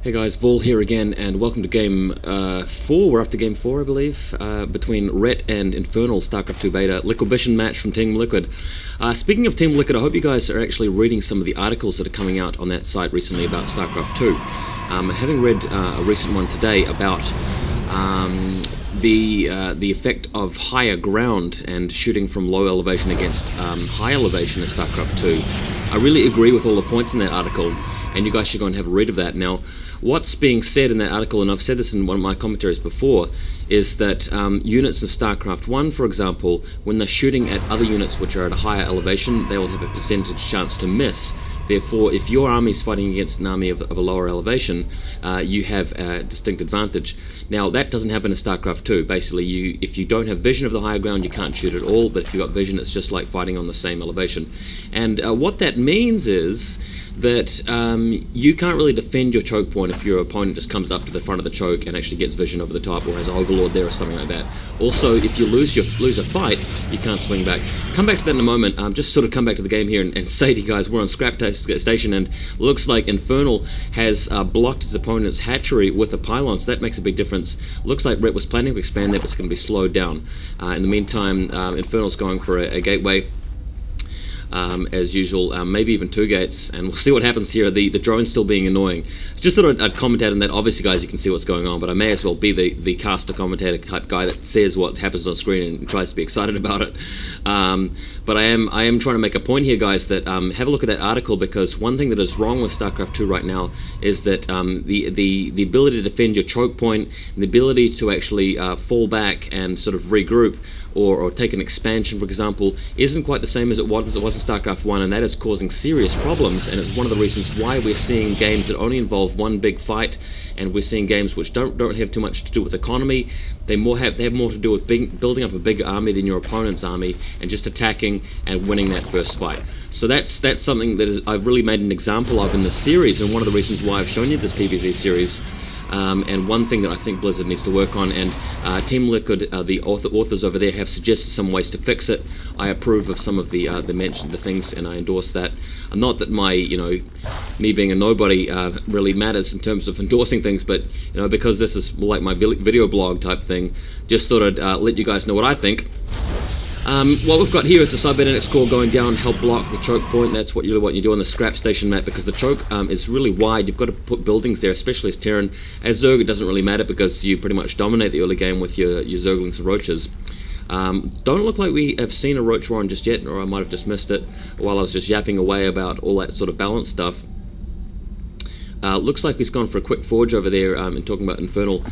Hey guys, Vol here again, and welcome to game 4. We're up to game 4, I believe, between Ret and Infernal StarCraft 2 beta. Liquibition match from Team Liquid. Speaking of Team Liquid, I hope you guys are actually reading some of the articles that are coming out on that site recently about StarCraft 2. Having read a recent one today about the effect of higher ground and shooting from low elevation against high elevation in StarCraft 2, I really agree with all the points in that article, and you guys should go and have a read of that. Now, what's being said in that article, and I've said this in one of my commentaries before, is that units in StarCraft 1, for example, when they're shooting at other units which are at a higher elevation, they will have a percentage chance to miss. Therefore, if your army is fighting against an army of a lower elevation, you have a distinct advantage. Now, that doesn't happen in StarCraft 2. Basically, if you don't have vision of the higher ground, you can't shoot at all, but if you've got vision, it's just like fighting on the same elevation. And what that means is that you can't really defend your choke point if your opponent just comes up to the front of the choke and actually gets vision over the top, or has an overlord there or something like that. Also, if you lose a fight, you can't swing back. Come back to that in a moment. Just sort of come back to the game here and say to you guys, we're on Scrap Station, and looks like Infernal has blocked his opponent's hatchery with a pylon, so that makes a big difference. Looks like Ret was planning to expand that, but it's going to be slowed down. In the meantime, Infernal's going for a gateway. As usual, maybe even 2 gates, and we'll see what happens here. The drone's still being annoying. Just thought I'd commentate on that. Obviously, guys, you can see what's going on, but I may as well be the caster commentator type guy that says what happens on screen and tries to be excited about it. But I am trying to make a point here, guys, that have a look at that article, because one thing that is wrong with StarCraft 2 right now is that the ability to defend your choke point, and the ability to actually fall back and sort of regroup, or take an expansion, for example, isn't quite the same as it was in StarCraft 1, and that is causing serious problems, and it's one of the reasons why we're seeing games that only involve one big fight, and we're seeing games which don't have too much to do with economy. They have more to do with building up a bigger army than your opponent's army, and just attacking and winning that first fight. So that's something that I've really made an example of in this series, and one of the reasons why I've shown you this PvZ series. And one thing that I think Blizzard needs to work on, and Team Liquid, the authors over there, have suggested some ways to fix it. I approve of some of the mentioned things, and I endorse that. Not that me being a nobody really matters in terms of endorsing things, but because this is like my video blog type thing, just thought I'd let you guys know what I think. What we've got here is the cybernetics core going down, help block the choke point. That's what you do on the Scrap Station map, because the choke is really wide. You've got to put buildings there, especially as Terran. As Zerg, it doesn't really matter, because you pretty much dominate the early game with your Zerglings and Roaches. Don't look like we have seen a Roach Warren just yet, or I might have just missed it while I was just yapping away about all that sort of balance stuff. Looks like he's gone for a quick forge over there and talking about Infernal.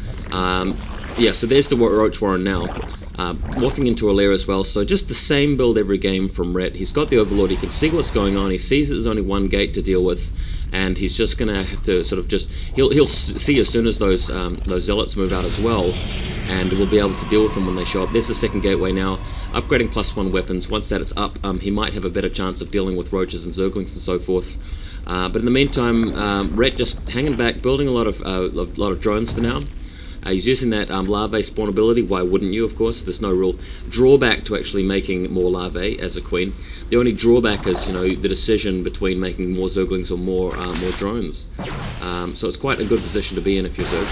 Yeah, so there's the Roach Warren now. Morphing into a lair as well, so just the same build every game from Ret. He's got the Overlord, he can see what's going on, he sees that there's only one gate to deal with, and he's just going to have to sort of he'll see as soon as those Zealots move out as well, and we'll be able to deal with them when they show up. There's the second gateway now, upgrading +1 weapons. Once that is up, he might have a better chance of dealing with Roaches and Zerglings and so forth. But in the meantime, Ret just hanging back, building a lot of drones for now. He's using that larvae spawn ability. Why wouldn't you, of course? There's no real drawback to actually making more larvae as a queen. The only drawback is, the decision between making more Zerglings or more drones. So it's quite a good position to be in if you're Zerg.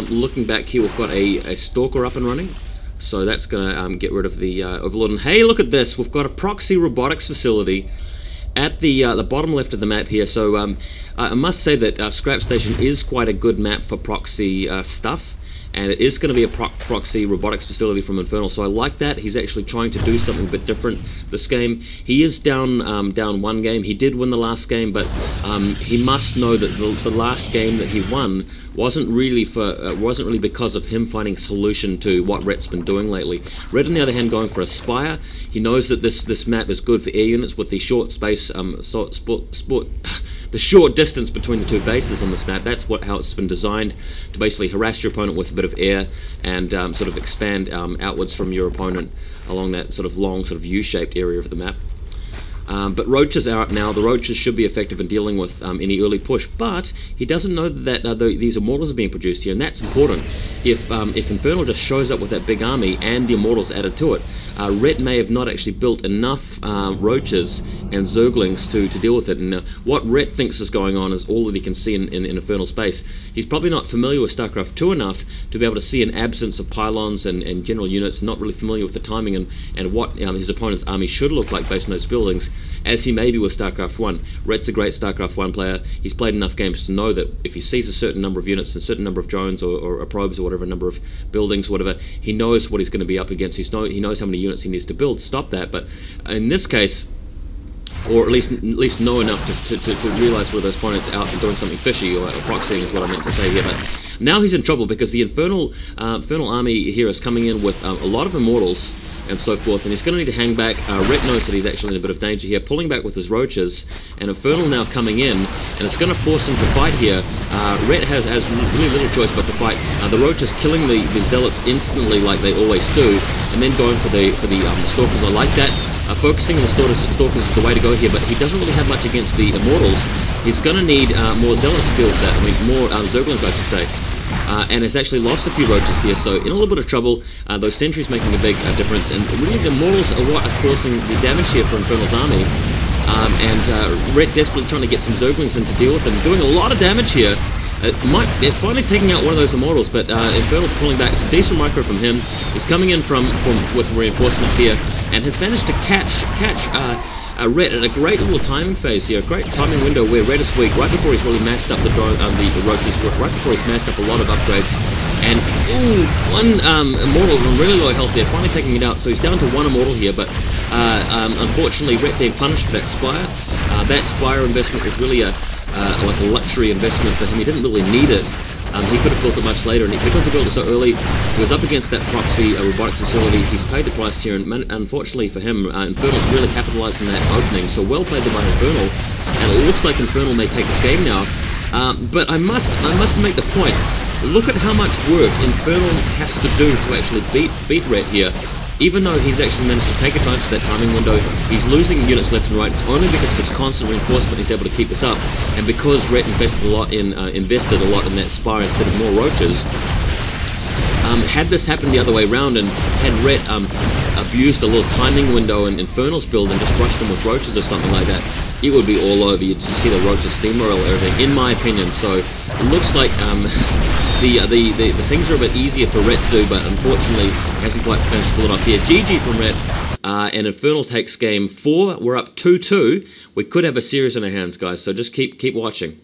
Looking back here, we've got a Stalker up and running. So that's going to get rid of the Overlord. And hey, look at this! We've got a proxy robotics facility at the bottom left of the map here. So I must say that Scrap Station is quite a good map for proxy stuff, and it is going to be a proxy robotics facility from Infernal, so I like that. He's actually trying to do something a bit different this game. He is down one game. He did win the last game, but he must know that the last game that he won wasn't really because of him finding a solution to what Ret's been doing lately. Ret, on the other hand, going for a Spire. He knows that this map is good for air units with the short space, the short distance between the two bases on this map. That's how it's been designed, to basically harass your opponent with a bit of air and sort of expand outwards from your opponent along that sort of long, sort of U-shaped area of the map. But Roaches are out now. The Roaches should be effective in dealing with any early push, but he doesn't know that these Immortals are being produced here, and that's important. If Infernal just shows up with that big army and the Immortals added to it, Ret may have not actually built enough roaches and zerglings to deal with it. And what Ret thinks is going on is all that he can see in Infernal space. He's probably not familiar with StarCraft 2 enough to be able to see an absence of pylons and general units, not really familiar with the timing and what his opponent's army should look like based on those buildings, as he may be with StarCraft 1. Ret's a great StarCraft 1 player. He's played enough games to know that if he sees a certain number of units and a certain number of drones or probes or whatever, number of buildings or whatever, he knows what he's going to be up against. He knows how many units he needs to build to stop that. But in this case, or at least know enough to realize where those opponents out and doing something fishy or proxying is what I meant to say here. But now he's in trouble because the Infernal army here is coming in with a lot of Immortals and so forth, and he's going to need to hang back. Ret knows that he's actually in a bit of danger here, pulling back with his roaches, and Infernal now coming in, and it's going to force him to fight here. Ret has really little choice but to fight. The roaches killing the Zealots instantly like they always do, and then going for the Stalkers. I like that. Focusing on the Stalkers is the way to go here, but he doesn't really have much against the Immortals. He's going to need more Zealots to build that, more Zerglings I should say. And has actually lost a few roaches here, so in a little bit of trouble. Those sentries making a big difference, and really the Immortals are what are causing the damage here for Infernal's army. Ret desperately trying to get some Zerglings in to deal with them, doing a lot of damage here. They're finally taking out one of those Immortals, but Infernal's pulling back. Some decent micro from him. He's coming in with reinforcements here, and has managed to catch Ret at a great little timing phase here, a great timing window where Ret is weak, right before he's really massed up the roaches, right before he's massed up a lot of upgrades. And one Immortal on really low health there, finally taking it out, so he's down to one Immortal here, but unfortunately Ret being punished for that Spire. That Spire investment was really like a luxury investment for him. He didn't really need it. He could have built it much later, and because he built it so early, he was up against that proxy robotics facility. He's paid the price here, and unfortunately for him, Infernal's really capitalized on that opening. So well played by Infernal, and it looks like Infernal may take this game now. But I must make the point. Look at how much work Infernal has to do to actually beat Ret here. Even though he's actually managed to take advantage of that timing window, he's losing units left and right. It's only because of his constant reinforcement he's able to keep this up, and because Ret invested a lot in that Spire instead of more roaches. Had this happened the other way around, and had Ret abused a little timing window in Infernal's build and just rushed him with roaches or something like that, it would be all over. You'd just see the roaches steamroll everything, in my opinion. So it looks like the things are a bit easier for Ret to do, but unfortunately hasn't quite managed to pull it off here. GG from Ret, and Infernal takes game 4. We're up 2-2. We could have a series on our hands, guys, so just keep watching.